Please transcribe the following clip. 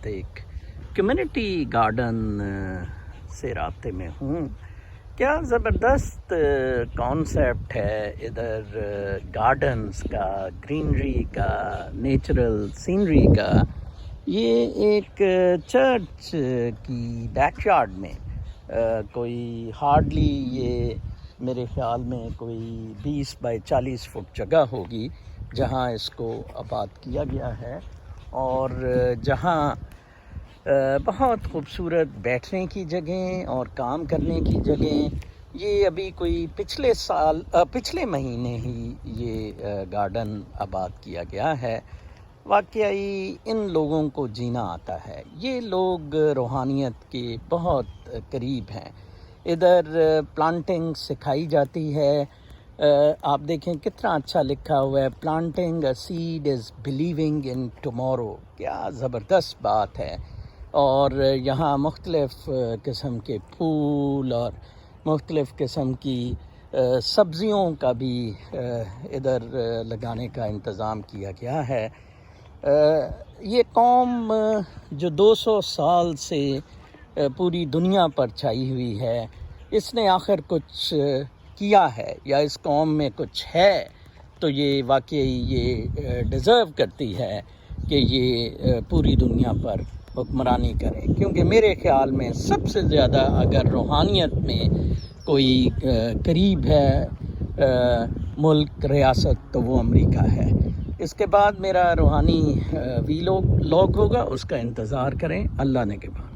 ایک community garden سے رابطے میں ہوں. کیا زبردست کانسیپٹ ہے ادھر گارڈنز کا، گرینری کا، نیچرل سینری کا. یہ ایک چرچ کی بیک یارڈ میں کوئی ہارڈلی یہ میرے خیال میں کوئی 20 بائی 40 فٹ جگہ ہوگی جہاں اس کو آباد کیا گیا ہے، اور جہاں بہت خوبصورت بیٹھنے کی جگہیں اور کام کرنے کی جگہیں. یہ ابھی کوئی پچھلے مہینے ہی یہ گارڈن آباد کیا گیا ہے. واقعی ان لوگوں کو جینا آتا ہے. یہ لوگ روحانیت کے بہت قریب ہیں. ادھر پلانٹنگ سکھائی جاتی ہے. آپ دیکھیں کتنا اچھا لکھا ہوا ہے، planting a seed is believing in tomorrow. کیا زبردست بات ہے. اور یہاں مختلف قسم کے پھول اور مختلف قسم کی سبزیوں کا بھی ادھر لگانے کا انتظام کیا گیا ہے. یہ قوم جو 200 سال سے پوری دنیا پر چھائی ہوئی ہے، اس نے آخر کچھ کیا ہے یا اس قوم میں کچھ ہے تو یہ واقعی یہ ڈیزرو کرتی ہے کہ یہ پوری دنیا پر حکمرانی کرے. کیونکہ میرے خیال میں سب سے زیادہ اگر روحانیت میں کوئی قریب ہے ملک، ریاست، تو وہ امریکہ ہے. اس کے بعد میرا روحانی ویلوگ ہوگا، اس کا انتظار کریں. اللہ نے کے بعد